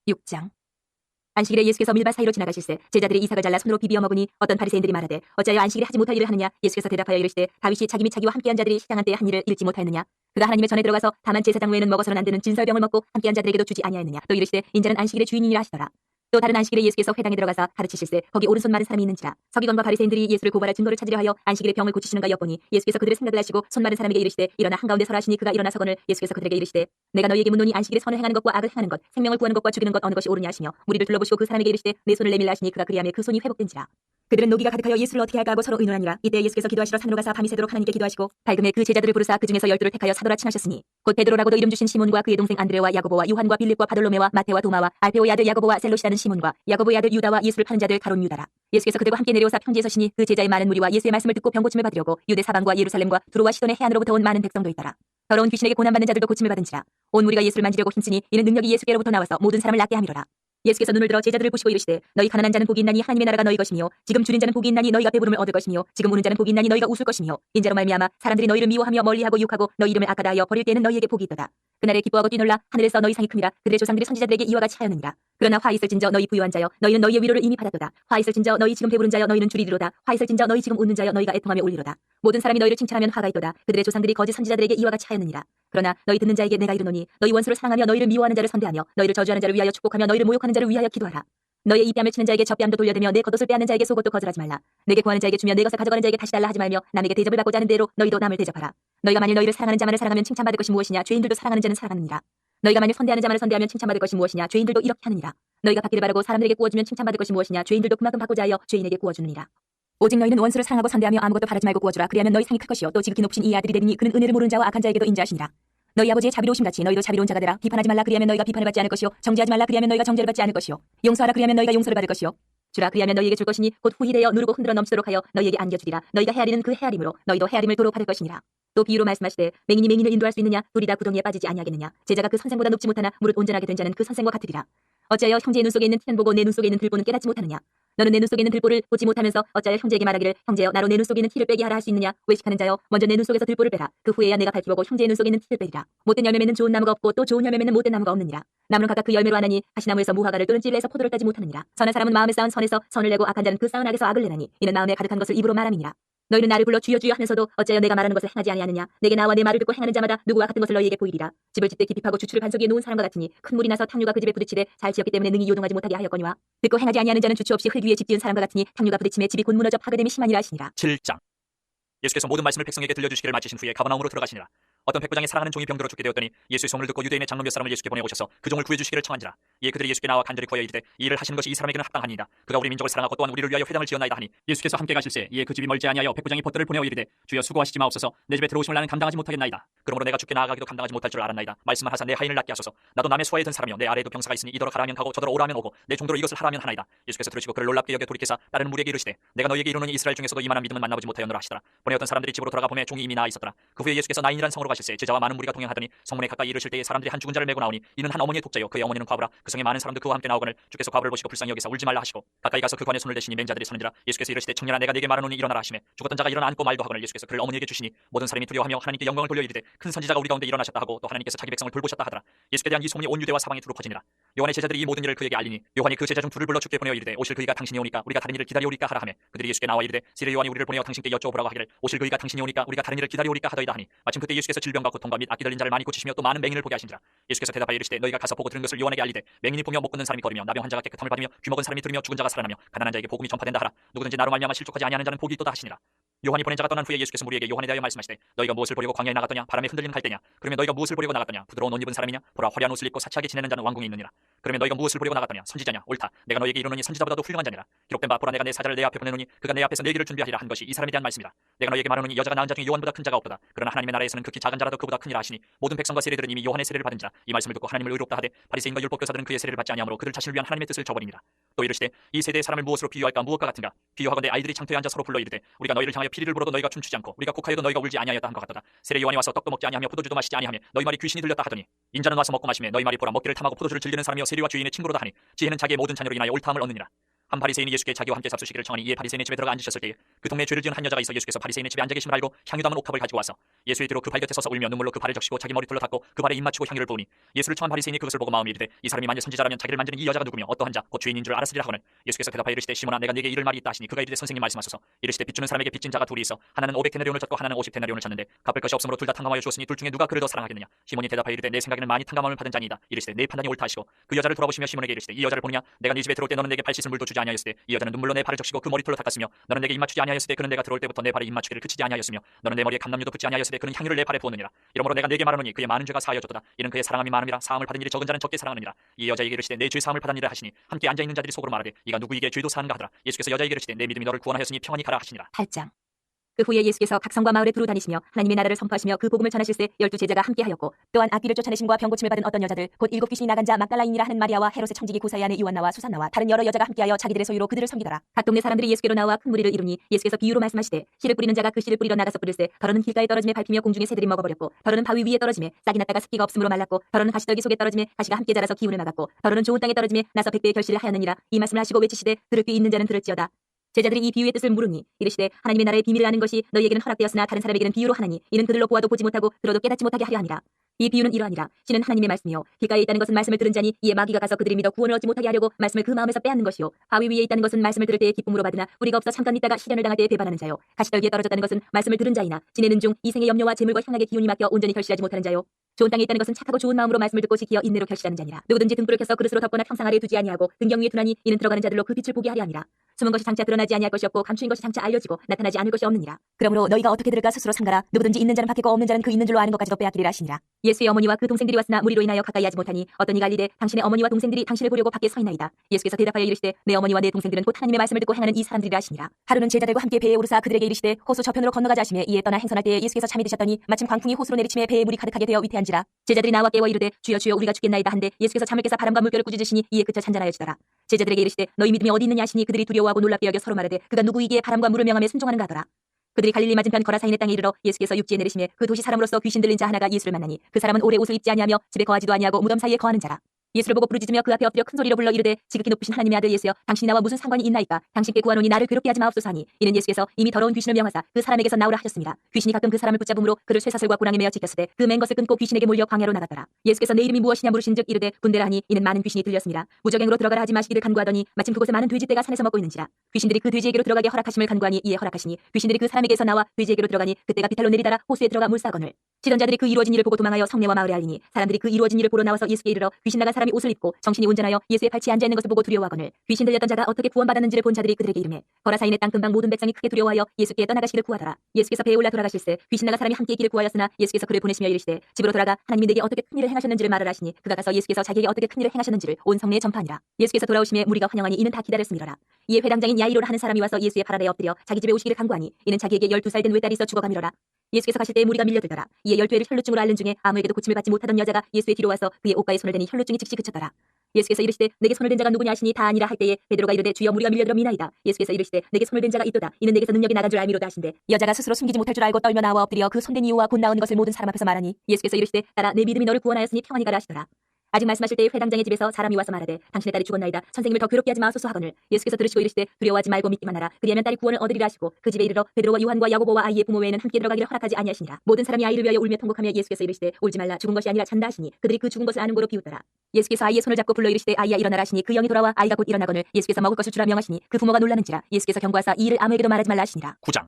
6장. 안식일에 예수께서 밀밭 사이로 지나가실새 제자들이 이삭을 잘라 손으로 비비어 먹으니 어떤 바리새인들이 말하되 어찌하여 안식일에 하지 못할 일을 하느냐. 예수께서 대답하여 이르시되 다윗이 자기 및 자기와 함께한 자들이 시장한 때에 한 일을 잃지 못하였느냐. 그가 하나님의 전에 들어가서 다만 제사장 외에는 먹어서는 안 되는 진설병을 먹고 함께한 자들에게도 주지 아니하였느냐. 또 이르시되 인자는 안식일의 주인이니라 하시더라. 또 다른 안식일에 예수께서 회당에 들어가서 가르치실새 거기 오른손 마른 사람이 있는지라. 서기관과 바리새인들이 예수를 고발할 증거를 찾으려 하여 안식일에 병을 고치시는가 엿보니 예수께서 그들의 생각을 아시고 손 마른 사람에게 이르시되 일어나 한가운데 서라 하시니 그가 일어나 서거늘 예수께서 그들에게 이르시되 내가 너희에게 묻노니 안식일에 선을 행하는 것과 악을 행하는 것 생명을 구하는 것과 죽이는 것 어느 것이 옳으냐 하시며 무리를 둘러보시고 그 사람에게 이르시되 내 손을 내밀라 하시니 그가 그리하매 그 손이 회복된지라. 그들은 노기가 가득하여 예수를 어떻게 할까 하고 서로 의논하니라. 이때 예수께서 기도하시러 산으로 가사 밤이 새도록 하나님께 기도하시고 밝음에 그 제자들을 부르사 그 중에서 12를 택하여 사도라 칭하셨으니 곧 베드로라고도 이름 주신 시몬과 그의 동생 안드레와 야고보와 요한과 빌립과 바돌로메와 마테와 도마와 알페오의 아들 야고보와 셀롯이라는 시몬과 야고보의 아들 유다와 예수를 파는 자들 가론 유다라. 예수께서 그들과 함께 내려오사 평지에 서시니 그 제자의 많은 무리와 예수의 말씀을 듣고 병고침을 받으려고 유대 사방과 예루살렘과 두로와 시돈의 해안으로부터 온 많은 백성도 있더라. 더러운 귀신에게 고난받는 자들도 고침을 받은지라. 온 무리가 예수를 만지려고 힘쓰니 이는 능력이 예수께로부터 나와서 모든 사람을 낫게 함이로라. 예수께서 눈을 들어 제자들을 보시고 이르시되 너희 가난한 자는 복이 있나니 하나님의 나라가 너희 것이며 지금 줄인 자는 복이 있나니 너희가 배부름을 얻을 것이며 지금 우는 자는 복이 있나니 너희가 웃을 것이며 인자로 말미암아 사람들이 너희를 미워하며 멀리하고 욕하고 너희 이름을 악하다 하여 버릴 때에는 너희에게 복이 있도다. 그날에 기뻐하고 뛰놀라 하늘에서 너희 상이 큽니다. 그들의 조상들이 선지자들에게 이와 같이 하였느니라. 그러나 화 있을진저 너희 부유한 자여 너희는 너희의 위로를 이미 받았도다. 화 있을진저 너희 지금 배부른 자여 너희는 줄이리로다. 화 있을진저 너희 지금 웃는 자여 너희가 애통하며 울리로다. 모든 사람이 너희를 칭찬하면 화가 있도다. 그들의 조상들이 거짓 선지자들에게 이와 같이 하였느니라. 그러나 너희 듣는 자에게 내가 이르노니 너희 원수를 사랑하며 너희를 미워하는 자를 선대하며 너희를 저주하는 자를 위하여 축복하며 너희를 모욕하는 자를 위하여 기도하라. 너의 이 뺨을 치는 자에게 저 뺨도 돌려대며 내 겉옷을 빼앗는 자에게 속옷도 거절하지 말라. 내게 구하는 자에게 주며 내 것을 가져가는 자에게 다시 달라 하지 말며 남에게 대접을 받고자 하는 대로 너희도 남을 대접하라. 너희가 만일 너희를 사랑하는 자만을 사랑하면 칭찬받을 것이 무엇이냐. 죄인들도 사랑하는 자는 사랑하느니라. 너희가 만일 선대하는 자만을 선대하면 칭찬받을 것이 무엇이냐. 죄인들도 이렇게 하느니라. 너희가 받기를 바라고 사람들에게 구워주면 칭찬받을 것이 무엇이냐. 죄인들도 그만큼 받고자 하여 죄인에게 구워주느니라. 오직 너희는 원수를 사랑하고 선대하며 아무것도 바라지 말고 구워주라. 그리하면 너희 상이 클 것이요 또 지극히 높으신 이 아들이 되리니 그는 은혜를 모르는 자와 악한 자에게도 인자하시니라. 너희 아버지의 자비로우심같이 너희도 자비로운 자가 되라. 비판하지 말라. 그리하면 너희가 비판을 받지 않을 것이요 정죄하지 말라. 그리하면 너희가 정죄를 받지 않을 것이요 용서하라. 그리하면 너희가 용서를 받을 것이요 주라. 그리하면 너희에게 줄 것이니 곧 후히 되어 누르고 흔들어 넘치도록 하여 너희에게 안겨주리라. 너희가 헤아리는 그 헤아림으로 너희도 헤아림을 도로 받을 것이니라. 또 비유로 말씀하시되 맹인이 맹인을 인도할 수 있느냐. 둘이 다 구덩이에 빠지지 아니하겠느냐. 제자가 그 선생보다 높지 못하나 무릇 온전하게 된 자는 그 선생과 같으리라. 어찌하여 형제의 눈 속에 있는 티는 보고 내 눈 속에 있는 들보는 깨닫지 못하느냐. 너는 내 눈 속에 있는 들보를 보지 못하면서 어찌하여 형제에게 말하기를 형제여 나로 내 눈 속에 있는 티를 빼게 하라 할 수 있느냐. 외식하는 자여 먼저 내 눈 속에서 들보를 빼라. 그 후에야 내가 밝히고 형제의 눈 속에 있는 티를 빼리라. 못된 열매 맺는 좋은 나무가 없고 또 좋은 열매 맺는 못된 나무가 없느니라. 나무는 각각 그 열매로 하나니 가시나무에서 무화과를 또는 찔레에서 포도를 따지 못하느니라. 선한 사람은 마음에 쌓은 선에서 선을 내고 악한 자는 그 쌓은 악에서 악을 내나니 이는 마음에 가득한 것을 입으로 말함이니라. 너희는 나를 불러 주여 주여 하면서도 어찌하여 내가 말하는 것을 행하지 아니하느냐. 내게 나와 내 말을 듣고 행하는 자마다 누구와 같은 것을 너희에게 보이리라. 집을 짓되 깊이 파고 주추를 반석에 놓은 사람과 같으니 큰 물이 나서 탕류가 그 집에 부딪히되 잘 지었기 때문에 능히 요동하지 못하게 하였거니와 듣고 행하지 아니하는 자는 주추 없이 흙 위에 집 지은 사람과 같으니 탕류가 부딪힘에 집이 곧 무너져 파괴됨이 심하니라 하시니라. 7장. 예수께서 모든 말씀을 백성에게 들려주시기를 마치신 후에 가버나움으로 들어가시니라. 어떤 백부장이 사랑하는 종이 병들어 죽게 되었더니 예수의 소문을 듣고 유대인의 장로 몇 사람을 예수께 보내오셔서 그 종을 구해주시기를 청한지라. 이에 그들이 예수께 나와 간절히 구하여 이르되 이 일을 하시는 것이 이 사람에게는 합당하니이다. 그가 우리 민족을 사랑하고 또한 우리를 위하여 회당을 지었나이다 하니 예수께서 함께 가실새 이에 그 집이 멀지 아니하여 백부장이 벗들을 보내어 이르되 주여 수고하시지 마옵소서. 내 집에 들어오심을 나는 감당하지 못하겠나이다. 그러므로 내가 죽게 나아가기도 감당하지 못할 줄 알았나이다. 말씀을 하사 내 하인을 낫게 하소서. 나도 남의 수하에 든 사람이요 내 아래에도 병사가 있으니 이더러 가라면 가고 저더러 오라면 오고 내 종도로 이것을 하라면 하나이다. 예수께서 들으시고 그를 놀랍게 여겨 돌이키사 다른 무리에게 이르시되 내가 너희에게 이르노니 이스라엘 중에서도 이만한 믿음은 만나보지 못하였노라 하시더라. 보내었던 사람들이 집으로 돌아가 보매 종이 이미 나아 있었더라. 그 후에 예수께서 나인이라는 성으로 가실새 제자와 많은 무리가 동행하더니 성문에 가까이 이르실 때에 사람들이 한 죽은 자를 메고 나오니 이는 한 어머니의 독자요 그의 어머니는 과부라. 그 성에 많은 사람들 그와 함께 나오거늘 주께서 과부를 보시고 불쌍히 여기사 울지 말라 하시고 가까이 가서 그 관에 손을 대시니 맹자들이 서는지라. 예수께서 이르시되 청년아 내가 네게 말하노니 일어나라 하시매 죽었던 자가 일어나 앉고 말도 하거늘 예수께서 그를 어머니에게 주시니 모든 사람이 두려워하며 하나님께 영광을 돌려 이르되 큰 선지자가 우리 가운데 일어나셨다 하고 또 하나님께서 자기 백성을 돌보셨다 하더라. 예수께 대한 이 소문이 온 유대와 사방에 두루 퍼지니라. 요한의 제자들이 이 모든 일을 그에게 알리니 요한이 그 제자 중 둘을 불러 주께 보내어 이르되 오실 그이가 당신이 오니까 우리가 다른 일을 기다리오리까 하라 하매 그들이 예수께 나와 이르되 시레 요한이 우리를 보내어 당신께 여쭤보라고 하기를 오실 그이가 당신이 오니까 우리가 다른 일을 기다리오리까 하더이다 하니 마침 그때 예수께서 질병과 고통과 및 악기 들린 자를 많이 고치시며 또 많은 맹인을 보게 하신지라. 예수께서 대답하여 이르시되 너희가 가서 보고 들은 것을 요한에게 알리되 맹인이 보며 못 걷는 사람이 걸으며 나병 환자가 깨끗함을 받으며 귀먹은 사람이 들으며 죽은 자가 살아나며 가난한 자에게 복음이 전파된다 하라. 누구든지 나로 말미암아 실족하지 아니하는 자는 복이 있도다 하시니라. 요한이 보낸 자가 떠난 후에 예수께서 무리에게 요한에 대하여 말씀하시되 너희가 무엇을 보려고 광야에 나갔더냐. 바람에 흔들리는 갈대냐. 그러면 너희가 무엇을 보려고 나갔더냐. 부드러운 옷 입은 사람이냐. 보라 화려한 옷을 입고 사치하게 지내는 자는 왕궁에 있느니라. 그러면 너희가 무엇을 보려고 나갔더냐. 선지자냐. 옳다. 내가 너희에게 이르노니 선지자보다도 훌륭한 자니라. 기록된 바 보라 내가 내 사자를 내 앞에 보내노니 그가 내 앞에서 내 길을 준비하리라 한 것이 이 사람에 대한 말씀이다. 내가 너희에게 말하노니 여자가 낳은 자 중에 요한보다 큰 자가 없도다. 그러나 하나님의 나라에서는 극히 작은 자라도 그보다 크니라 하시니 모든 백성과 세례들은 이미 요한의 세례를 받은지라. 이 말씀을 듣고 하나님을 의롭다 하되 바리새인과 율법교사들은 그의 세례를 받지 아니하므로 그들 자신을 위한 하나님의 뜻을 저버리니라. 또 이르시되 이 세대의 사람을 무엇으로 비유할까. 무엇과 같은가. 비유하건대 아이들이 장터에 앉아 서로 불러 이르되 우리가 너희를 향하여 피리를 불어도 너희가 춤추지 않고 우리가 곡하여도 너희가 울지 아니하였다 한 것 같도다. 세례 요한이 와서 떡도 먹지 아니하며 포도주도 마시지 아니하며 너희 말이 귀신이 들렸다 하더니 인자는 와서 먹고 마시며 너희 말이 보라 먹기를 탐하고 포도주를 즐기는 사람이요 세리와 죄인의 친구로다 하니 지혜는 자기의 모든 자녀로 인하여 옳다함을 얻느니라. 한 바리새인이 예수께 자기와 함께 잡수시기를 청하니 이에 바리새인의 집에 들어가 앉으셨을 때에 그 동네에 죄를 지은 한 여자가 있어 예수께서 바리새인의 집에 앉아 계심을 알고 향유 담은 옥탑을 가지고 와서 예수의 뒤로 그 발 곁에 서서 울며 눈물로 그 발을 적시고 자기 머리털로 닦고 그 발에 입 맞추고 향유를 부으니 예수를 청한 바리새인이 그것을 보고 마음이 이르되 이 사람이 만일 선지자라면 자기를 만지는 이 여자가 누구며 어떠한 자 곧 죄인인 줄 알았으리라 하거늘 예수께서 대답하여 이르시되 시몬아 내가 네게 이를 말이 있다 하시니 그가 이르되 선생님 말씀하소서. 이르시되 빚주는 사람에게 빚진 자가 둘이 있어 하나는 500데나리온을 졌고 하나는 50데나리온을 졌는데 갚을 것이 없으므로 둘 다 탕감하여 주었으니 둘 중에 누가 그를 더 사랑하겠느냐. 시몬이 대답하여 이르되 내 생각에는 많이 탕감함을 받은 자니이다. 이르시되 내 판단이 옳다 하시고 그 여자를 돌아보시며 시몬에게 이르시되 이 여자를 보느냐. 내가 네 집에 들어올 때 너는 내게 발 씻을 물도 주지 아니하였을 때 이 여자는 눈물로 내 발을 적시고 그 머리털로 닦았으며 너는 내게 입 맞추지 아니하였을 때 그는 내가 들어올 때부터 내 발에 입 맞추기를 그치지 아니하였으며 너는 내 머리에 감람유도 붓지 아니하였을 때 그는 향유를 내 발에 부었느니라. 이러므로 내가 네게 말하노니 그의 많은 죄가 사하여졌도다. 이는 그의 사랑함이 많음이라. 사함을 받은 일이 적은 자는 적게 사랑하느니라. 이 여자에게 이르시되 내 죄 사함을 받았느니라 하시니 함께 앉아 있는 자들이 속으로 말하되 이가 누구에게 죄도 사한가 하더라. 예수께서 여자에게 이르시되 내 믿음이 너를 구원하였으니 평안히 가라 하시니라. 8장. 그 후에 예수께서 각 성과 마을에 두루 다니시며 하나님의 나라를 선포하시며 그 복음을 전하실세 12제자가 함께하였고 또한 악귀를 쫓아내심과 병고침을 받은 어떤 여자들 곧 7귀신이 나간 자 막달라인이라 하는 마리아와 헤롯의 청지기 구사의 아내 요한나와 수산나와 다른 여러 여자가 함께하여 자기들의 소유로 그들을 섬기더라. 각 동네 사람들이 예수께로 나와 큰 무리를 이루니 예수께서 비유로 말씀하시되 씨를 뿌리는 자가 그 씨를 뿌리러 나가서 뿌릴세 더러는 길가에 떨어짐에 밟히며 공중에 새들이 먹어버렸고 더러는 바위 위에 떨어짐에 싹이 났다가 습기가 없으므로 말랐고 더러는 가시떨기 속에 떨어짐에 가시가 함께 자라서 기운을 막았고 더러는 좋은 땅에 떨어짐에 나서 백배의 결실을 하였느니라. 이 말씀을 하시고 외치시되 들을 귀 있는 자는 들을지어다. 제자들이 이 비유의 뜻을 물으니 이르시되 하나님의 나라의 비밀을 아는 것이 너희에게는 허락되었으나 다른 사람에게는 비유로 하나니 이는 그들로 보아도 보지 못하고 들어도 깨닫지 못하게 하려 함이라. 이 비유는 이러하니라. 신은 하나님의 말씀이요 길가에 있다는 것은 말씀을 들은 자니 이에 마귀가 가서 그들이 믿어 구원을 얻지 못하게 하려고 말씀을 그 마음에서 빼앗는 것이요 바위 위에 있다는 것은 말씀을 들을 때에 기쁨으로 받으나 뿌리가 없어 잠깐 있다가 시련을 당할 때에 배반하는 자요 가시떨기에 떨어졌다는 것은 말씀을 들은 자이나 지내는 중 이생의 염려와 재물과 향락의 기운이 막혀 온전히 결실하지 못하는 자요 좋은 땅에 있다는 것은 착하고 좋은 마음으로 말씀을 듣고 지키어 인내로 결실하는 자니라. 누구든지 등불을 켜서 그릇으로 덮거나 평상 아래에 두지 아니하고 등경 위에 두나니 이는 들어가는 자들로 그 빛을 보게 하려 함이라. 숨은 것이 장차 드러나지 아니할 것이 없고 감추인 것이 장차 알려지고 나타나지 않을 것이 없느니라. 그러므로 너희가 어떻게 들을까 스스로 삼가라. 누구든지 있는 자는 받겠고 없는 자는 그 있는 줄로 아는 것까지도 빼앗기리라 하시니라. 예수의 어머니와 그 동생들이 왔으나 무리로 인하여 가까이 하지 못하니 어떤 이가 알리되 당신의 어머니와 동생들이 당신을 보려고 밖에 서 있나이다. 예수께서 대답하여 이르시되 내 어머니와 내 동생들은 곧 하나님의 말씀을 듣고 행하는 이 사람들이라 하시니라. 하루는 제자들과 함께 배에 오르사 그들에게 이르시되 호수 저편으로 건너가자 하시매 이에 떠나 행선할 때에 예수께서 잠이 드셨더니 마침 광풍이 호수로 내리침에 배에 물이 가득하게 되어 위태한지라. 제자들이 나와 깨워 이르되 주여 주여 우리가 죽겠나이다 한데 예수께서 잠을 깨사 바람과 물결을 꾸짖으시니 이에 그쳐 잔잔하여지더라. 제자들에게 이르시되 너희 믿음이 어디 있느냐 하시니 그들이 두려워하고 놀랍게 여겨 서로 말하되 그가 누구이기에 바람과 물을 명함에 순종하는가 하더라. 그들이 갈릴리 맞은편 거라사인의 땅에 이르러 예수께서 육지에 내리시매 그 도시 사람으로서 귀신 들린 자 하나가 예수를 만나니 그 사람은 오래 옷을 입지 아니하며 집에 거하지도 아니하고 무덤 사이에 거하는 자라. 예수를 보고 부르짖으며 그 앞에 엎드려 큰 소리로 불러 이르되 지극히 높으신 하나님의 아들 예수여 당신이 나와 무슨 상관이 있나이까. 당신께 구하노니 나를 괴롭게 하지 마옵소서 하니 이는 예수께서 이미 더러운 귀신을 명하사 그 사람에게서 나오라 하셨습니다. 귀신이 가끔 그 사람을 붙잡음으로 그를 쇠사슬과 고랑에 매어 지켰으되 그 맨 것을 끊고 귀신에게 몰려 광야로 나갔더라. 예수께서 내 이름이 무엇이냐 물으신즉 이르되 군대라 하니 이는 많은 귀신이 들렸습니다. 무적행으로 들어가라 하지 마시기를 간구하더니 마침 그곳에 많은 돼지떼가 산에서 먹고 있는지라. 귀신들이 그 돼지에게로 들어가게 허락하심을 간구하니 이에 허락하시니 귀신들이 그 사람에게서 나와 돼지에게로 들어가니 그때가 비탈로 내리다라 호수에 들어가 물사거늘. 치던 자들이 그 이루어진 일을 보고 도망하여 성내와 마을에 알리니 사람들이 그 이루어진 일을 보러 나와서 예수께 이르러 귀신 나간 사람이 옷을 입고 정신이 온전하여 예수의 발치에 앉아 있는 것을 보고 두려워하거늘. 귀신 들렸던 자가 어떻게 구원받았는지를 본 자들이 그들에게 이르매 거라사인의 땅 근방 모든 백성이 크게 두려워하여 예수께 떠나가시기를 구하더라. 예수께서 배에 올라 돌아가실새 귀신 나간 사람이 함께 있기를 구하였으나 예수께서 그를 보내시며 이르시되 집으로 돌아가 하나님이 내게 어떻게 큰 일을 행하셨는지를 말하라 하시니 그가 가서 예수께서 자기에게 어떻게 큰 일을 행하셨는지를 온 성내에 전파하니라. 예수께서 돌아오심에 무리가 환영하니 이는 다 기다렸음이로라. 이에 회당장인 야이로라 하는 사람이 와서 예수의 발 아래에 엎드려 자기 집에 오시기를 간구하니 이는 자기에게 12살 된 외딸이 있어 죽어가미로라. 예수께서 가실 때에 무리가 밀려들더라. 이에 12회를 혈루증으로 앓는 중에 아무에게도 고침을 받지 못하던 여자가 예수의 뒤로 와서 그의 옷가에 손을 대니 혈루증이 즉시 그쳤더라. 예수께서 이르시되 내게 손을 댄 자가 누구냐 하시니 다 아니라 할 때에 베드로가 이르되 주여 무리가 밀려들어 미나이다. 예수께서 이르시되 내게 손을 댄 자가 있도다. 이는 내게서 능력이 나간 줄 알미로다 하신대 여자가 스스로 숨기지 못할 줄 알고 떨며 나와 엎드려 그 손댄 이유와 곧 나은 것을 모든 사람 앞에서 말하니 예수께서 이르시되 따라 내 믿음이 너를 구원하였으니 평안히 가라 하시더라. 아직 말씀하실 때에 회당장의 집에서 사람이 와서 말하되 당신의 딸이 죽었나이다. 선생님을 더 괴롭게 하지 마소서 하거늘. 예수께서 들으시고 이르시되 두려워하지 말고 믿기만 하라. 그리하면 딸이 구원을 얻으리라 하시고 그 집에 이르러 베드로와 요한과 야고보와 아이의 부모 외에는 함께 들어가기를 허락하지 아니하시니라. 모든 사람이 아이를 위하여 울며 통곡하며 예수께서 이르시되 울지 말라. 죽은 것이 아니라 잔다 하시니 그들이 그 죽은 것을 아는 고로 비웃더라. 예수께서 아이의 손을 잡고 불러 이르시되 아이야 일어나라 하시니 그 영이 돌아와 아이가 곧 일어나거늘. 예수께서 먹을 것을 주라 명하시니 그 부모가 놀라는지라. 예수께서 경고하사 이 일을 아무에게도 말하지 말라 하시니라. 9장.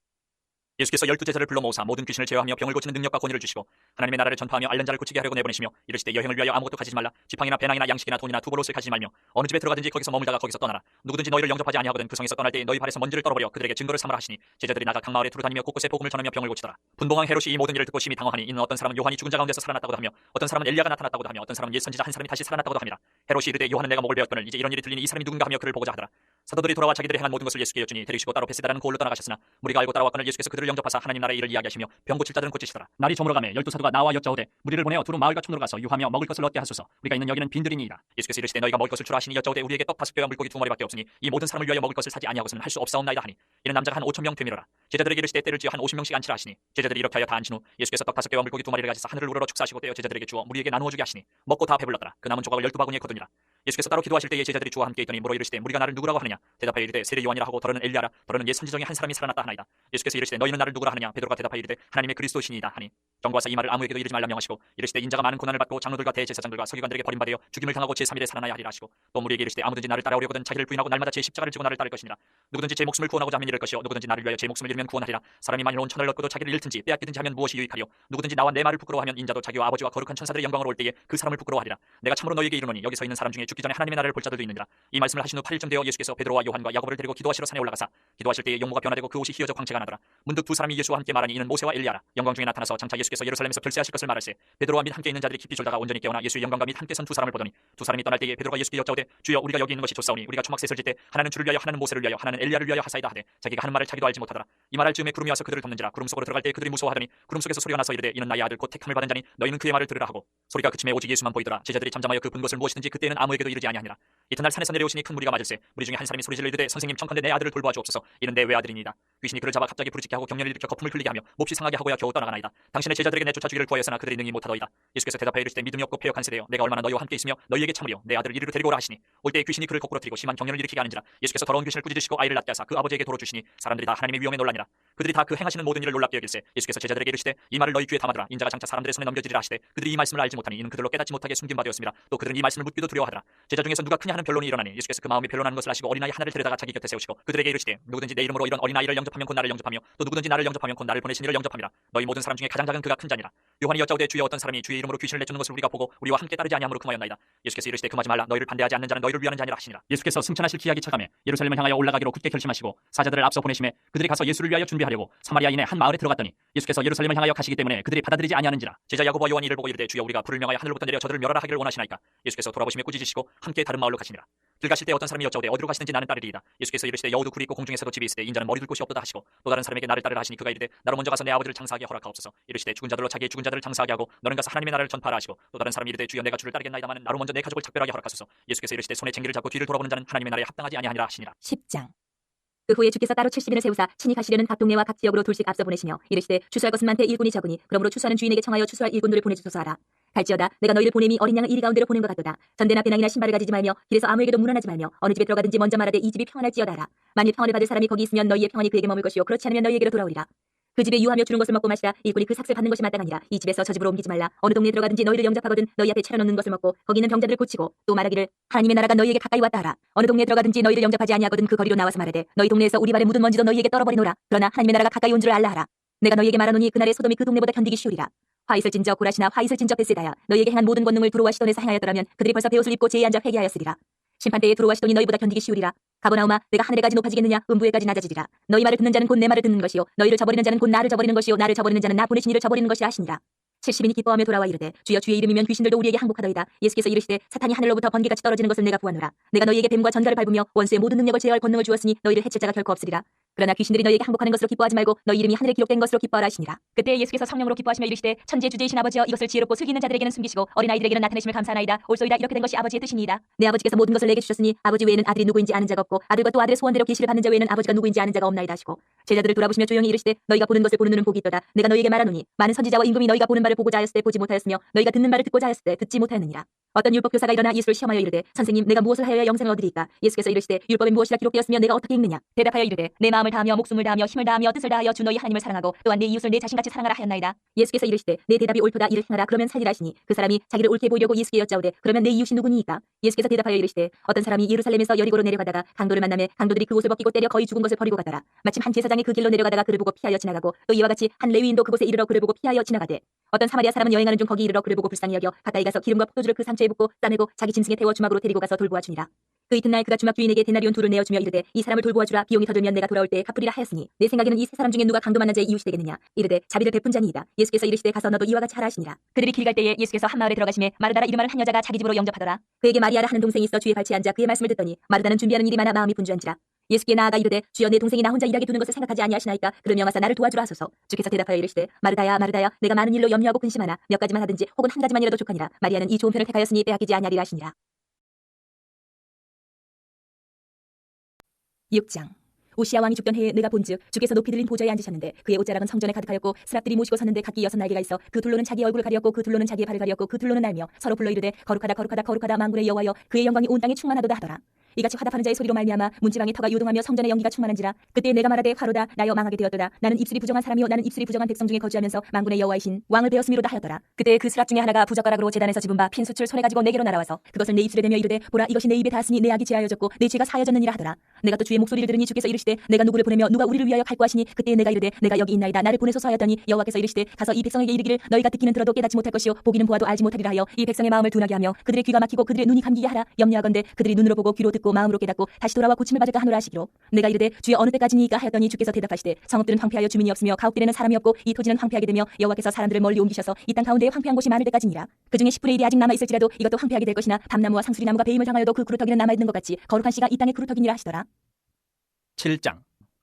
예수께서 12제자를 불러 모으사 모든 귀신을 제어하며 병을 고치는 능력과 권위를 주시고 하나님의 나라를 전파하며 앓는 자를 고치게 하려고 내보내시며 이르시되 여행을 위하여 아무것도 가지지 말라. 지팡이나 배낭이나 양식이나 돈이나 두벌옷을 가지지 말며 어느 집에 들어가든지 거기서 머물다가 거기서 떠나라. 누구든지 너희를 영접하지 아니하거든 그 성에서 떠날 때에 너희 발에서 먼지를 떨어버려 그들에게 증거를 삼으라 하시니 제자들이 나가 각 마을에 두루 다니며 곳곳에 복음을 전하며 병을 고치더라. 분봉왕 헤롯이 이 모든 일을 듣고 심히 당황하니 이는 어떤 사람은 요한이 죽은 자 가운데서 살아났다고도 하며 어떤 사람은 엘리야가 나타났다고도 하며 어떤 사람은 옛 선지자 한 사람이 다시 살아났다고도 함이라. 헤롯이 이르되 요한은 내가 목을 베었거늘 이제 이런 일이 들리니 이 사람이 누군가 하며 그를 보고자 하더라. 사도들이 돌아와 자기들이 행한 모든 것을 예수께 여쭈니 데리시고 따로 베세다라는 고을로 떠나가셨으나 무리가 알고 따라왔거늘 예수께서 그들을 영접하사 하나님 나라의 일을 이야기하시며 병 고칠 자들은 고치시더라. 날이 저물어가매 12사도가 나와 여짜오되 무리를 보내어 두루 마을과 촌으로 가서 유하며 먹을 것을 얻게 하소서. 우리가 있는 여기는 빈들이니이다. 예수께서 이르시되 너희가 먹을 것을 주라 하시니 여짜오되 우리에게 떡 5개와 물고기 2마리밖에 없으니 이 모든 사람을 위하여 먹을 것을 사지 아니하고서는 할 수 없사옵나이다 하니 이는 남자가 한 5,000명 되미로라. 제자들에게 이르시되 때를 지어 한 50명씩 앉히라 하시니 제자들이 이렇게 하여 다 앉힌 후 예수께서 떡 5개와 물고기 2마리를 가지사 하늘을 우러러 축사하시고 떼어 제자들에게 주어 무리에게 나누어 주게 하시니 먹고 다 배불렀더라. 그 남은 조각을 12바구니에 거두니라. 예수께서 따로 기도하실 때에 제자들이 주와 함께 있더니 물어 이르시되 무리가 나를 누구라고 하느냐? 대답하여 이르되 세례 요한이라 하고 더러는 엘리야라 더러는 옛 선지 중에 한 사람이 살아났다 하나이다. 예수께서 이르시되 너희는 나를 누구라 하느냐? 베드로가 대답하여 이르되 하나님의 그리스도시니이다 하니 경고하사 이 말을 아무에게도 이르지 말라 명하시고 이르시되 인자가 많은 고난을 받고 장로들과 대제사장들과 서기관들에게 버림받아 죽임을 당하고 제3일에 살아나야 하리라 하시고 또 무리에게 이르시되 아무든지 나를 따라오려거든 자기를 부인하고 날마다 제 십자가를 지고 나를 따를 것이니라. 누구든지 제 목숨을 구원하고자 하면 잃을 것이요 누구든지 나를 위하여 제 목숨을 잃으면 구원하리라. 사람이 만일 온 천을 얻고도 자기를 잃든지 빼앗기든지 하면 무엇이 유익하리요? 누구든지 나와 내 말을 부끄러워하면 인자도 자기와 아버지와 거룩한 천사들의 영광으로 올 때에 그 사람을 부끄러워하리라. 내가 참으로 너희에게 이르노니 여기 서 있는 사람 중에 죽기 전에 하나님의 나라를 볼 자들도 있느니라. 이 말씀을 하신 후 8일쯤 되어 예수께서 베드로와 요한과 야고보를 데리고 기도하시러 산에 올라가사 기도하실 때에 용모가 변화되고 그 옷이 희어져 광채가 나더라. 문득 두 사람이 예수와 함께 말하니 이는 모세와 엘리야라. 영광 중에 나타나서 장차 예수께서 예루살렘에서 결세하실 것을 말할세. 베드로와 및 함께 있는 자들이 깊이 졸다가 온전히 깨어나 예수의 영광과 및 함께 선 두 사람을 보더니 두 사람이 떠날 때에 베드로가 예수께 여짜오되 주여 우리가 여기 있는 것이 좋사오니 우리가 초막셋을 질 때 하나는 주를 위하여 하나는 모세를 위하여 하나는 엘리야를 위하여 하사이다 하되 자기가 하는 말을 자기도 알지 못하더라. 이 말할 즈음에 구름이 와서 그들을 덮는지라. 구름 속으로 들어갈 때 그들이 무서워하더니 구름 속에서 소리가 나서 이르되 이는 나의 아들 곧 택함을 받은 자니 너희는 그의 말을 들으라 하고 소리가 그침에 오직 예수만 보이더라. 제자들이 잠잠하여 그 본 것을 무엇이든지 그때에는 아무에게도 이르지 아니하니라. 이튿날 산에서 내려오시니 큰 무리가 맞을세. 무리 중에 한 사람이 소리질러 이르되 선생님 청컨대 내 아들을 돌보아 주옵소서. 이는 내 외아들이니이다. 귀신이 그를 잡아 갑자기 부르짖게 하고 경련을 일으켜 거품을 흘리게 하며 몹시 상하게 하고야 겨우 떠나가나이다. 당신의 제자들에게 내쫓아 주기를 구하였으나 그들이 능히 못하더이다. 예수께서 대답하여 이르시되 믿음이 없고 패역한 세대여 내가 얼마나 너희와 함께 있으며 너희에게 참으려 내 아들을 이리로 데리고 오라 하시니 올 때에 귀신이 그를 거꾸로 들이고 심한 경련을 일으키게 하는지라. 예수께서 더러운 귀신을 꾸짖으시고 아이를 낳게 하사 그 아버지에게 도로 주시니 사람들이 다 하나님의 위엄에 놀라니라. 그들이 다 그 행하시는 모든 일을 놀랍게 여길세. 예수께서 제자들에게 이르시되 이 말을 너희 귀에 담아두라. 인자가 장차 사람들의 손에 넘겨지리라 하시되 그들이 이 말씀을 알지 못하니 이는 그들로 깨닫지 못하게 숨긴 바 되었습니다. 또 그들은 이 말씀을 묻기도 두려워하더라. 제자 중에서 누가 크냐 하는 변론이 일어나니 예수께서 그 마음이 변론하는 것을 아시고 어린아이 하나를 데려다가 자기 곁에 세우시고 그들에게 이르시되 누구든지 내 이름으로 이런 어린아이를 영접하면 곧 나를 영접하며 또 누구든지 나를 영접하면 곧 나를 보내신 이를 영접함이라. 너희 모든 사람 중에 가장 작은 그가 큰 자니라. 요한이 여짜오되 주여 어떤 사람이 주의 이름으로 귀신을 내쫓는 것을 우리가 보고 우리와 함께 따르지 아니함으로 금하였나이다. 예수께서 이르시되 금하지 말라. 너희를 반대하지 않는 자는 너희를 위하는 자니라 하시니라. 예수께서 승천하실 기약이 차감해 예루살렘을 향하여 올라가기로 굳게 결심하시고 사자들을 앞서 보내심에 그들이 가서 예수를 위하여 준비하려고 사마리아인의 한 마을에 들어갔더니 예수께서 예루살렘을 향하여 가시기 때문에 그들이 받아들이지 아니하는지라. 제자 야고보와 요한이 이를 보고 이르되 주여 우리가 불을 명하여 하늘로부터 내려 저들을 멸하라 하기를 원하시나이까. 예수께서 돌아보시며 꾸짖으시고 함께 다른 마을로 가시니라. 길 가실 때 어떤 사람이 여짜오되 어디로 가시는지 나는 따르리이다. 예수께서 이르시되 여우도 굴이 있고 공중에서도 집이 있으되 인자는 머리 둘 곳이 없도다 하시고 또 다른 사람에게 나를 따르라 하시니 그가 이르되 나로 먼저 가서 내 아버지를 장사하게 허락하옵소서. 이르시되 죽은 자들로 자기의 죽은 자들을 장사하게 하고 너는 가서 하나님의 나라를 전파하라 하시고 또 다른 사람이 이르되 주여 내가 주를 따르겠나이다마는 나로 먼저 내 가족을 작별하게 허락하소서. 예수께서 이르시되 손에 쟁기를 잡고 뒤를 돌아보는 자는 하나님의 나라에 합당하지 아니하니라 하시니라. 10장. 그 후에 주께서 따로 70인을 세우사 친히 가시려는 각 동네와 각 지역으로 둘씩 앞서 보내시며 이르시되 추수할 것은 많되 일꾼이 적으니 그러므로 추수하는 주인에게 청하여 추수할 일꾼들을 보내주소서 하라. 갈지어다 내가 너희를 보냄이 어린 양을 이리 가운데로 보낸 것 같도다. 전대나 배낭이나 신발을 가지지 말며 길에서 아무에게도 문안하지 말며 어느 집에 들어가든지 먼저 말하되 이 집이 평안할지어다 하라. 만일 평안을 받을 사람이 거기 있으면 너희의 평안이 그에게 머물 것이요 그렇지 않으면 너희에게로 돌아오리라. 그 집에 유하며 주는 것을 먹고 마시라. 일꾼이 그 삭슬 받는 것이 마땅하니라. 이 집에서 저 집으로 옮기지 말라. 어느 동네에 들어가든지 너희를 영접하거든 너희 앞에 차려놓는 것을 먹고 거기 있는 병자들을 고치고 또 말하기를 하나님의 나라가 너희에게 가까이 왔다 하라. 어느 동네에 들어가든지 너희를 영접하지 아니하거든 그 거리로 나와서 말하되 너희 동네에서 우리 발에 묻은 먼지도 너희에게 떨어버리노라. 그러나 하나님의 나라가 가까이 온 줄을 알라 하라. 내가 너희에게 말하노니 그날의 소돔이 그 동네보다 견디기 쉬우리라. 화 있을진저 고라시나 화 있을진저 베세다야 너희에게 행한 모든 권능을 두로와 시돈에서 행하였더라면 그들이 벌써 베옷을 입고 제에 앉아 회개하였으리라. 심판때에 두로와 시돈이 너희보다 견디기 쉬우리라. 가버나움아 내가 하늘에까지 높아지겠느냐 음부에까지 낮아지리라. 너희 말을 듣는 자는 곧 내 말을 듣는 것이요 너희를 저버리는 자는 곧 나를 저버리는 것이요 나를 저버리는 자는 나 보내신 이를 저버리는 것이라 하시니라. 70인이 기뻐하며 돌아와 이르되 주여 주의 이름이면 귀신들도 우리에게 항복하더이다. 예수께서 이르시되 사탄이 하늘로부터 번개같이 떨어지는 것을 내가 보았노라. 내가 너희에게 뱀과 전갈을 밟으며 원수의 모든 능력을 제어할 권능을 주었으니 너희를 해칠 자가 결코 없으리라. 그러나 귀신들이 너희에게 항복하는 것으로 기뻐하지 말고 너희 이름이 하늘에 기록된 것으로 기뻐하라 하시니라. 그때 예수께서 성령으로 기뻐하시며 이르시되 천지의 주제이신 아버지여 이것을 지혜롭고 슬기 있는 자들에게는 숨기시고 어린아이들에게는 나타내심을 감사하나이다. 옳소이다 이렇게 된 것이 아버지의 뜻이니이다. 내 아버지께서 모든 것을 내게 주셨으니 아버지 외에는 아들이 누구인지 아는 자가 없고 아들과 또 아들의 소원대로 계시를 받는 자 외에는 아버지가 누구인지 아는 자가 없나이다 하시고 제자들을 돌아보시며 조용히 이르시되 너희가 보는 것을 보는 눈은 복이 있도다. 내가 너희에게 말하노니 많은 선지자와 임금이 너희가 보는 바를 보고자 하였을 때 보지 못하였으며 너희가 듣는 바를 듣고자 하였을 때 듣지 못하였느니라. 어떤 율법교사가 일어나 예수를 시험하여 이르되 선생님 내가 무엇을 하여야 영생을 얻으리이까. 예수께서 이르시되 율법에 무엇이라 기록되었으며 내가 어떻게 읽느냐. 대답하여 이르되 내 마음을 다하며 목숨을 다하며 힘을 다하며 뜻을 다하여 주 너희 하나님을 사랑하고 또한 내 이웃을 내 자신같이 사랑하라 하였나이다. 예수께서 이르시되 내 대답이 옳도다 이를 행하라 그러면 살리라 하시니 그 사람이 자기를 옳게 보이려고 예수께 여짜오되 그러면 내 이웃이 누구니이까. 예수께서 대답하여 이르시되 어떤 사람이 예루살렘에서 여리고로 내려가다가 강도를 만나매 강도들이 그 옷을 벗기고 때려 거의 죽은 것을 버리고 가더라. 마침 한 제사장이 그 길로 내려가다가 그를 보고 피하여 지나가고 또 이와 같이 한 레위인도 그곳에 이르러 그를 보고 피하여 지나가되 어떤 사마리아 사람은 여행하는 중 거기 이르러 그를 보고 불쌍히 여겨 가까이 가서 기름과 포도주를 그 상처에 붓고 싸매고 자기 짐승에 태워 주막으로 데리고 가서 돌보아 주니라. 그 이튿날 그가 주막 주인에게 데나리온 둘을 내어주며 이르되 이 사람을 돌보아 주라. 비용이 더 들면 내가 돌아올 때에 갚으리라 하였으니 내 생각에는 이 세 사람 중에 누가 강도 만난 자의 이웃이 되겠느냐. 이르되 자비를 베푼 자니이다. 예수께서 이르시되 가서 너도 이와 같이 하라 하시니라. 그들이 길 갈 때에 예수께서 한 마을에 들어가심에 마르다라 이름하는 한 여자가 자기 집으로 영접하더라. 그에게 마리아라 하는 동생이 있어 주의 발치에 앉아 그의 말씀을 듣더니 마르다는 준비하는 일이 많아 마음이 분주한지라. 예수께 나아가 이르되 주여 내 동생이 나 혼자 일하게 두는 것을 생각하지 아니하시나이까. 그를 명하사 나를 도와주라 하소서. 주께서 대답하여 이르시되 마르다야 마르다야 내가 많은 일로 염려하고 근심하나 몇 가지만 하든지 혹은 한 가지만이라도 족하니라. 마리아는 이 좋은 편을 택하였으니 빼앗기지 아니하리라 하시니라. 6장. 우시야 왕이 죽던 해에 내가 본즉 주께서 높이 들린 보좌에 앉으셨는데 그의 옷자락은 성전에 가득하였고 스랍들이 모시고 섰는데 각기 6날개가 있어 그 둘로는 자기 얼굴을 가리었고 그 둘로는 자기의 발을 가리었고 그 둘로는 날며 서로 불러 이르되 거룩하다 거룩하다 거룩하다 만군의 여호와여 그의 영광이 온 땅에 충만하도다 하더라. 이같이 화답하는 자의 소리로 말미암아 문지방의 터가 요동하며 성전의 연기가 충만한지라. 그때 내가 말하되 화로다 나여 망하게 되었도다. 나는 입술이 부정한 사람이요 나는 입술이 부정한 백성 중에 거주하면서 만군의 여호와이신 왕을 베었음이로다 하였더라. 그때 그 스랍 중에 하나가 부젓가락으로 제단에서 집은 바 핀 숯을 손에 가지고 내게로 날아와서 그것을 내 입술에 대며 이르되 보라 이것이 내 입에 닿았으니 내 악이 제하여졌고 내 죄가 사하여졌느니라 하더라. 내가 또 주의 목소리를 들으니 주께서 이르시되 내가 누구를 보내며 누가 우리를 위하여 갈고 하시니 그때 내가 이르되 내가 여기 있나이다 나를 보내소서 하였더니 여호와께서 이르시되 가서 이 백성에게 이르기를 너희가 듣기는 들어도 깨닫지 못할 것이요 보기는 보아도 알지 못하리라 하여 이 백성의 마음을 둔하게 하며 그들의 귀가 막히고 그들의 눈이 감기게 하라. 염려하건대 그들이 눈으로 보고 귀로 듣고 마음으로 깨닫고 다시 돌아와 고침을 받을까 하노라 하시기로 내가 이르되 주여 어느 때까지니까 하였더니 주께서 대답하시되 성읍들은 황폐하여 주민이 없으며 가옥들에는 사람이 없고 이 토지는 황폐하게 되며 여호와께서 사람들을 멀리 옮기셔서 이 땅 가운데에 황폐한 곳이 많을 때까지니라. 그중에 10분의 1이 아직 남아 있을지라도 이것도 황폐하게 될 것이나 밤나무와 상수리나무가 배임을 당하여도 그 그루터기는 남아 있는 것 같이 거룩한 씨가 이 땅의 그루터기니라 하시더라. 7장.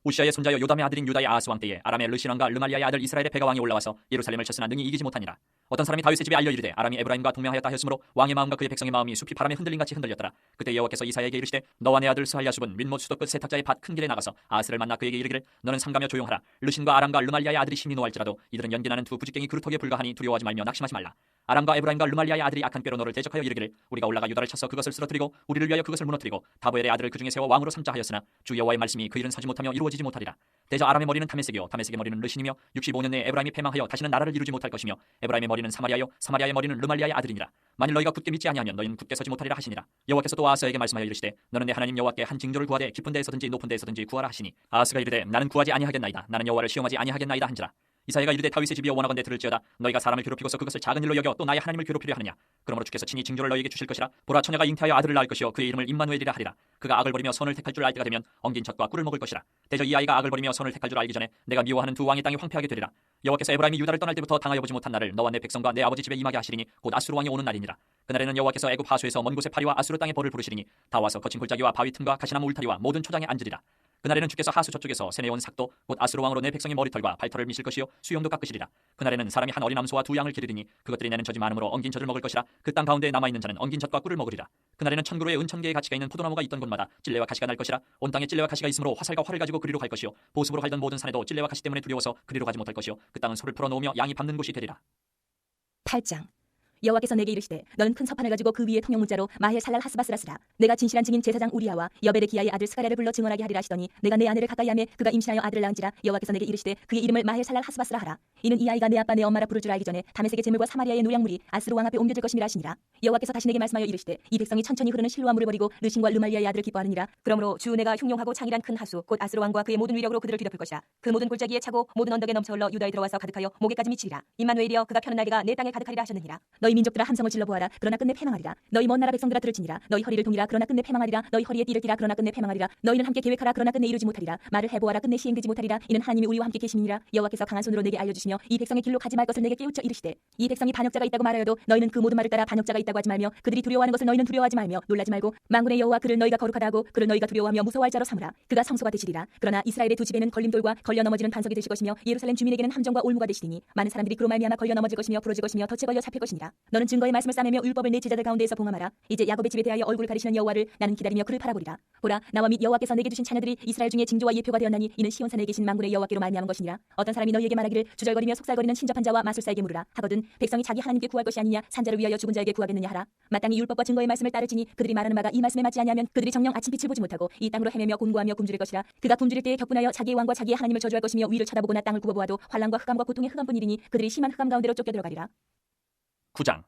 우시아의 손자여 요담의 아들인 유다의 아하스 왕 때에 아람의 르시랑과 르말리아의 아들 이스라엘의 베가 왕이 올라와서 예루살렘을 쳤으나 능히 이기지 못하니라. 어떤 사람이 다윗의 집에 알려 이르되 아람이 에브라임과 동맹하였다 하였으므로 왕의 마음과 그의 백성의 마음이 숲이 바람에 흔들림같이 흔들렸더라. 그때 여호와께서 이사야에게 이르시되 너와 내 아들 스할야숲은 민못 수도 끝 세탁자의 밭 큰 길에 나가서 아하스를 만나 그에게 이르기를 너는 상가며 조용하라. 르신과 아람과 르말리아의 아들이 심히 노할지라도 이들은 연기나는 두 부직갱이 그루터기에 불과하니 두려워하지 말며 낙심하지 말라. 아람과 에브라임과 르말리아의 아들이 악한 꾀로 너를 대적하여 이르기를 우리가 올라가 유다를 쳐서 그것을 쓰러뜨리고 우리를 위하여 그것을 무너뜨리고 다보엘의 아들을 그중에 세워 왕으로 삼자 하였으나 주 여호와의 말씀이 그 일은 서지 못하며 이루어지지 못하리라. 대저 아람의 머리는 다메섹이요 다메섹의 머리는 르신이며 65년 내에 에브라임이 패망하여 다시는 나라를 이루지 못할 것이며 에브라임의 머리는 사마리아요 사마리아의 머리는 르말리아의 아들이니라. 만일 너희가 굳게 믿지 아니하면 너희는 굳게 서지 못하리라 하시니라. 여호와께서 또 아하스에게 말씀하여 이르시되 너는 내 하나님 여호와께 한 징조를 구하되 깊은 데에서든지 높은 데에서든지 구하라 하시니 아하스가 이르되 나는 구하지 아니하겠나이다. 나는 여호와를 시험하지 아니하겠나이다 한지라. 이사야가 이르되 다윗의 집이여 원하건대 들을지어다. 너희가 사람을 괴롭히고서 그것을 작은 일로 여겨 또 나의 하나님을 괴롭히려 하느냐. 그러므로 주께서 친히 징조를 너희에게 주실 것이라. 보라 처녀가 잉태하여 아들을 낳을 것이요 그의 이름을 임마누엘이라 하리라. 그가 악을 버리며 선을 택할 줄 알 때가 되면 엉긴 젖과 꿀을 먹을 것이라. 대저 이 아이가 악을 버리며 선을 택할 줄 알기 전에 내가 미워하는 두 왕의 땅이 황폐하게 되리라. 여호와께서 에브라임이 유다를 떠날 때부터 당하여 보지 못한 날을 너와 내 백성과 내 아버지 집에 임하게 하시리니 곧 아수르 왕이 오는 날이니라. 그날에는 여호와께서 애굽 하수에서 먼 곳의 파리와 아수르 땅의 벌을 부르시리니 다 와서 거친 골짜기와 바위 틈과 가시나무 울타리와 모든 초장에 앉으리라. 그날에는 주께서 하수 저쪽에서 세내온 삭도 곧 아수르 왕으로 내 백성의 머리털과 발털을 미실 것이요 수염도 깎으시리라. 그날에는 사람이 한 어린 암소와 두 양을 기르리니 그것들이 내는 젖이 많으므로 엉긴 젖을 먹을 것이라. 그 땅 가운데에 남아 있는 자는 엉긴 젖과 꿀을 먹으리라. 그날에는 천그루의 은천개의 가치가 있는 포도나무가 있던 곳마다 찔레와 가시가 날 것이라. 온 땅에 찔레와 가시가 있으므로 화살과 활을 가지고 그리로 갈 것이요 보습으로 갈던 모든 산에도 찔레와 가시 때문에 두려워서 그리로 가지 못할 것이요 그 땅은 소를 풀어 놓으며 양이 밟는 곳이 되리라. 8장. 여호와께서 내게 이르시되 너는 큰 서판을 가지고 그 위에 통용 문자로 마헬 살랄 하스바스라 쓰라. 내가 진실한 증인 제사장 우리야와 여베레기야의 아들 스가랴를 불러 증언하게 하리라 하시더니 내가 내 아내를 가까이 하매 그가 임신하여 아들을 낳은지라. 여호와께서 내게 이르시되 그의 이름을 마헬 살랄 하스바스라 하라. 이는 이 아이가 내 아빠 내 엄마라 부를 줄 알기 전에 다메섹의 제물과 사마리아의 노량물이 아스루 왕 앞에 옮겨질 것임이라 하시니라. 여호와께서 다시 내게 말씀하여 이르시되 이 백성이 천천히 흐르는 실로와 물을 버리고 르신과 르말리아의 아들을 기뻐하느니라. 그러므로 주 내가 흉용하고 창이란 큰 하수 곧 아스루 왕과 그의 모든 위력으로 그들을 뒤덮을 것이라. 그 모든 골짜기에 차고 모든 언덕에 넘쳐 흘러 유다에 들어와서 가득하여 목에까지 미치리라. 임마누엘이여 그가 펴는 날개가 내 땅에 가득하리라 하셨느니라. 너희 민족들아 함성을 질러 보아라. 그러나 끝내 패망하리라. 너희 먼 나라 백성들아 들을지니라. 너희 허리를 동이라. 그러나 끝내 패망하리라. 너희 허리에 띠를 띠라. 그러나 끝내 패망하리라. 너희는 함께 계획하라. 그러나 끝내 이루지 못하리라. 말을 해보아라. 끝내 시행되지 못하리라. 이는 하나님이 우리와 함께 계심이니라. 여호와께서 강한 손으로 내게 알려주시며 이 백성의 길로 가지 말 것을 내게 깨우쳐 이르시되 이 백성이 반역자가 있다고 말하여도 너희는 그 모든 말을 따라 반역자가 있다고 하지 말며 그들이 두려워하는 것을 너희는 두려워하지 말며 놀라지 말고 만군의 여호와 그를 너희가 거룩하다 하고 그를 너희가 두려워하며 무서워할 자로 삼으라. 그가 성소가 되시리라. 그러나 이스라엘의 두 집에는 걸림돌과 걸려 넘어지는 반석이 되실 것이며 예루살렘 주민에게는 함정과 올무가 되시리니 많은 사람들이 그로 말미암아 걸려 넘어질 것이며 부러질 것이며 덫에 걸려 잡힐 것이니라. 너는 증거의 말씀을 싸매며 율법을 내 제자들 가운데에서 봉함하라. 이제 야곱의 집에 대하여 얼굴을 가리시는 여호와를 나는 기다리며 그를 바라보리라. 보라 나와 및 여호와께서 내게 주신 자녀들이 이스라엘 중에 징조와 예표가 되었나니 이는 시온산에 계신 만군의 여호와께로 말미암은 것이니라. 어떤 사람이 너희에게 말하기를 주절거리며 속살거리는 신접한 자와 마술사에게 물으라 하거든 백성이 자기 하나님께 구할 것이 아니냐 산자를 위하여 죽은 자에게 구하겠느냐 하라. 마땅히 율법과 증거의 말씀을 따르지니 그들이 말하는 바가 이 말씀에 맞지 아니하면 그들이 정녕 아침빛을 보지 못하고 이 땅으로 헤매며 곤고하며 굶주릴 것이라. 그가 굶주릴 때에 격분하여 자기의 왕과 자기의 하나님을 저주할 것이며 위를 쳐다보거나 땅을 굽어보아도 환난과 흑암과 고통의 흑암뿐이리니 그들이 심한 흑암 가운데로 쫓겨 들어가리라. 9장.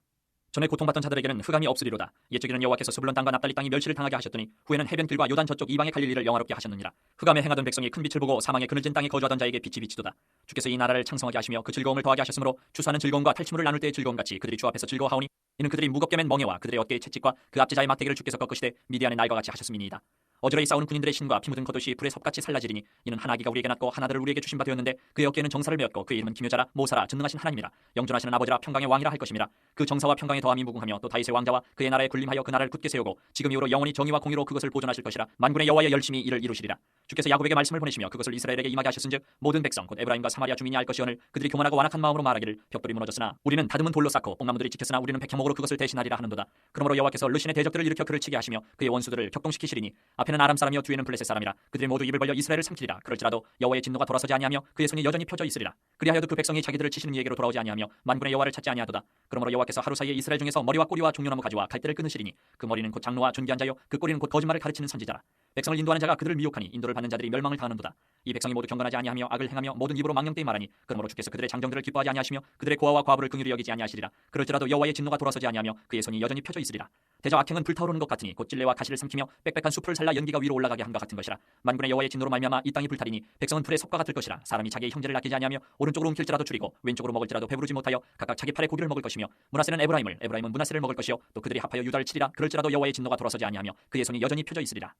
전에 고통받던 자들에게는 흑암이 없으리로다. 옛적에는 여호와께서 스불론 땅과 납달리 땅이 멸시를 당하게 하셨더니 후에는 해변길과 요단 저쪽 이방의 갈릴리를 영화롭게 하셨느니라. 흑암에 행하던 백성이 큰 빛을 보고 사망의 그늘진 땅에 거주하던 자에게 빛이 비치도다. 주께서 이 나라를 창성하게 하시며 그 즐거움을 더하게 하셨으므로 주사는 즐거움과 탈취물을 나눌 때의 즐거움같이 그들이 주 앞에서 즐거워하오니 이는 그들이 무겁게 맨 멍에와 그들의 어깨의 채찍과 그 앞제자의 막대기를 주께서 꺾으시되 미디안의 날과 같이 하셨음이니이다. 어지러이 싸우는 군인들의 신과 피 묻은 겉옷이 불의 섭같이 살라지리니 이는 한 아기가 우리에게 낳고 한 아들을 우리에게 주신 바 되었는데 그의 어깨에는 정사를 메었고 그의 이름은 기묘자라 모사라 전능하신 하나님이라 영존하시는 아버지라 평강의 왕이라 할 것임이라. 그 정사와 평강의 더함이 무궁하며 또 다윗의 왕자와 그의 나라에 군림하여 그 나라를 굳게 세우고 지금 이후로 영원히 정의와 공의로 그것을 보존하실 것이라. 만군의 여호와의 열심히 이를 이루시리라. 주께서 야곱에게 말씀을 보내시며 그것을 이스라엘에게 임하게 하셨은즉 모든 백성 곧 에브라임과 사마리아 주민이 알 것이오늘 그들이 교만하고 완악한 마음으로 말하기를 벽돌이 무너졌으나 우리는 다듬은 돌로 쌓고 뽕나무들이 지켰으나 우리는 백향목으로 그것을 대신하리라 하는도다. 그러므로 여호와께서 르신의 대적들을 일으켜 그를 치게 하시며 그의 원수들을 격동시키시리니 앞에는 앞에는 아람 사람이요 뒤에는 블레셋 사람이라. 그들이 모두 입을 벌려 이스라엘을 삼키리라. 그럴지라도 여호와의 진노가 돌아서지 아니하며 그의 손이 여전히 펴져 있으리라. 그리하여도 그 백성이 자기들을 치시는 이에게로 돌아오지 아니하며 만군의 여호와를 찾지 아니하도다. 그러므로 여호와께서 하루 사이에 이스라엘 중에서 머리와 꼬리와 종려나무 가지와 갈대를 끊으시리니 그 머리는 곧 장로와 존귀한 자요 그 꼬리는 곧 거짓말을 가르치는 선지자라. 백성을 인도하는 자가 그들을 미혹하니 인도를 받는 자들이 멸망을 당하는도다. 이 백성이 모두 경건하지 아니하며 악을 행하며 모든 입으로 망령되이 말하니 그러므로 주께서 그들의 장정들을 기뻐하지 아니하시며 그들의 고아와 과부를 긍휼히 여기지 아니하시리라. 그럴지라도 여호와의 진노가 돌아서지 아니하며 그의 손이 여전히 펴져 있으리라. 대저 악행은 불타오르는 것 같으니 곧 찔레와 가시를 삼키며 빽빽한 숲을 살라 연기가 위로 올라가게 함과 같은 것이라. 만군의 여호와의 진노로 말미암아 이 땅이 불타리니 백성은 불의 섭과 같을 것이라. 사람이 자기의 형제를 아끼지 아니하며 오른쪽으로 움킬지라도 줄이고 왼쪽으로 먹을지라도 배부르지 못하여 각각 자기 팔의 고기를 먹을 것이며 므낫세는 에브라임은 므낫세를 먹을 것이요 또 그들이 합하여 유다를 치리라. 그럴지라도 여호와의 진노가 돌아서지 아니하며 그의 손이 여전히 펴져 있으리라.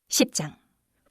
10장.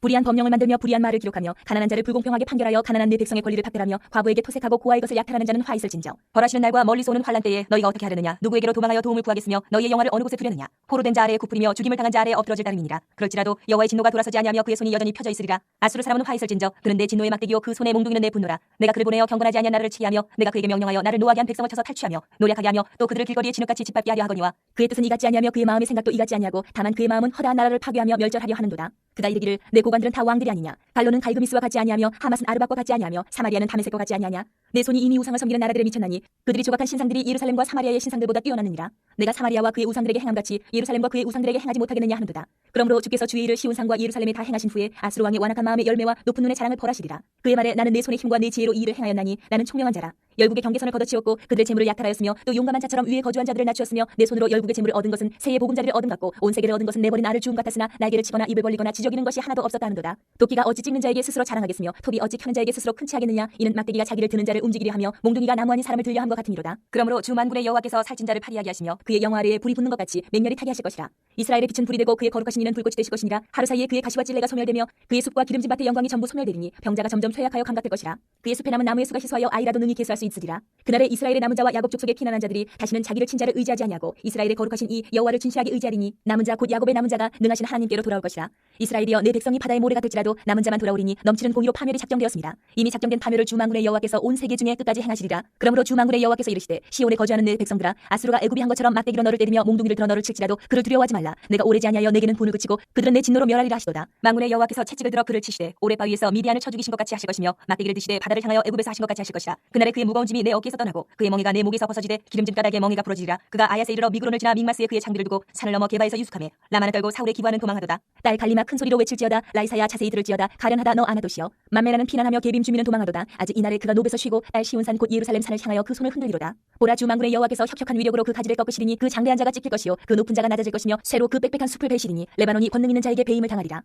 불의한 법령을 만들며 불의한 말을 기록하며 가난한 자를 불공평하게 판결하여 가난한 내 백성의 권리를 박탈하며 과부에게 토색하고 고아의 것을 약탈하는 자는 화 있을진저. 벌하시는 날과 멀리서 오는 환란 때에 너희가 어떻게 하려느냐. 누구에게로 도망하여 도움을 구하겠으며 너희의 영화를 어느 곳에 두려느냐. 포로된 자 아래에 굽으리며 죽임을 당한 자 아래에 엎드러질 따름이니라. 그럴지라도 여호와의 진노가 돌아서지 아니하며 그의 손이 여전히 펴져 있으리라. 아수르 사람은 화 있을진저. 그는 내 진노의 막대기요 그 손에 몽둥이는 내 분노라. 내가 그를 보내어 경건하지 아니한 나라를 치하며 내가 그에게 명령하여 나를 노하게 한 백성을 쳐서 탈취하며 노력하게 하며 또 그들을 길거리에 진흙같이 짓밟게 하려 하거니와 그의 뜻은 이같지 아니하며 그의 마음의 생각도 이같지 아니하고 다만 그의 마음은 허다한 나라를 파괴하며 멸절하려 하는도다. 그가 이르기를 내 고관들은 다 왕들이 아니냐. 갈로는 갈그미스와 같지 아니하며 하맛은 아르박과 같지 아니하며 사마리아는 다메섹과 같지 아니하냐. 내 손이 이미 우상을 섬기는 나라들에 미쳤나니 그들이 조각한 신상들이 예루살렘과 사마리아의 신상들보다 뛰어나느니라. 내가 사마리아와 그의 우상들에게 행함같이 예루살렘과 그의 우상들에게 행하지 못하겠느냐 하는도다. 그러므로 주께서 주의 일을 시온산과 예루살렘에 다 행하신 후에 아수르 왕의 완악한 마음의 열매와 높은 눈의 자랑을 벌하시리라. 그의 말에 나는 내 손의 힘과 내 지혜로 이 일을 행하였나니 나는 총명한 자라. 열국의 경계선을 걷어치웠고 그들의 재물을 약탈하였으며 또 용감한 자처럼 위에 거주한 자들을 낮추었으며 내 손으로 열국의 재물을 얻은 것은 새의 보금자리를 얻은 같고 온 세계를 얻은 것은 내버린 알을 주움 같았으나 날개를 치거나 입을 벌리거나 지저귀는 것이 하나도 없었다 하는도다. 도끼가 어찌 찍는 자에게 스스로 자랑하겠으며 톱이 어찌 켜는 자에게 스스로 큰 체하겠느냐. 이는 막대기가 자기를 드는 자를 움직이려 하며 몽둥이가 나무 아닌 사람을 들려 함과 같으니로다. 그러므로 주 만군의 여호와께서 살찐 자를 파리하게 하시며 그의 영화 아래에 불이 붙는 것 같이 맹렬히 타게 하실 것이라. 이스라엘의 빛은 불이 되고 그의 거룩하신 이는 불꽃이 되실 것이니라. 하루 사이에 그의 가시와 찔레가 소멸되며 그의 숲과 기름진 밭의 영광이 전부 소멸되리니 병자가 점점 쇠약하여 감각될 것이라. 그의 숲에 남은 나무의 수가 희소하여 아이라도 능히 계수할 수 있으리라. 그날에 이스라엘의 남은 자와 야곱 족속의 피난한 자들이 다시는 자기를 친 자를 의지하지 아니하고 이스라엘의 거룩하신 이 여호와를 진실하게 의지하리니 남은 자 곧 야곱의 남은 자가 능하신 하나님께로 돌아올 것이라. 이스라엘이여 내 백성이 바다의 모래가 될지라도 남은 자만 돌아오리니 넘치는 공의로 파멸이 작정되었습니다. 이미 작정된 파멸을 주 만군의 여호와께서 온 세계 중에 끝까지 행하시리라. 그러므로 주 만군의 여호와께서 이르시되 시온에 거주하는 내 백성들아 아수르가 애굽이 한 것처럼 막대기로 너를 때리며 몽둥이를 들어 너를 칠지라도 그를 두려워하지 말라. 내가 오래지 아니하여 내게는 분을 그치고 그들은 내 진노로 멸하리라 하시도다. 만군의 여호와께서 채찍을 들어 그를 치시되 오랫바위에서 미디안을 쳐 죽이신 것 같이 하실 것이며 막대기를 드시되 바다를 향하여 애굽에서 하신 것 같이 하실 것이라. 그날에 그의 무거운 짐이 내 어깨에서 떠나고 그의 멍에가 내 목에서 벗어지되 기름진 가닥에 멍에가 부러지리라. 그가 아야세 이르러 미그론을 지나 믹마스에 그의 장비를 두고 산을 넘어 게바에서 유숙하며 라마나 떨고 사울의 기부하는 도망하도다. 딸 갈리마 큰 소리로 외칠지어다. 라이사야 자세히 들을지어다. 가련하다 너 아나도시여. 만메라는 피난하며 게빔 주민은 도망하도다. 아직 이날에 그가 노베서 쉬고 딸 시온산 곧 예루살렘 산을 향하여 그 손을 흔들리로다. 보라 주 만군의 여호와께서 혁혁한 위력으로 그 가지를 꺾으시리니 그 장대한 자가 찢길 것이요 그 높은 자가 낮아질 것이며 쇠로 그 빽빽한 숲을 베시리니 레바논이 권능 있는 자에게 배임을 당하리라.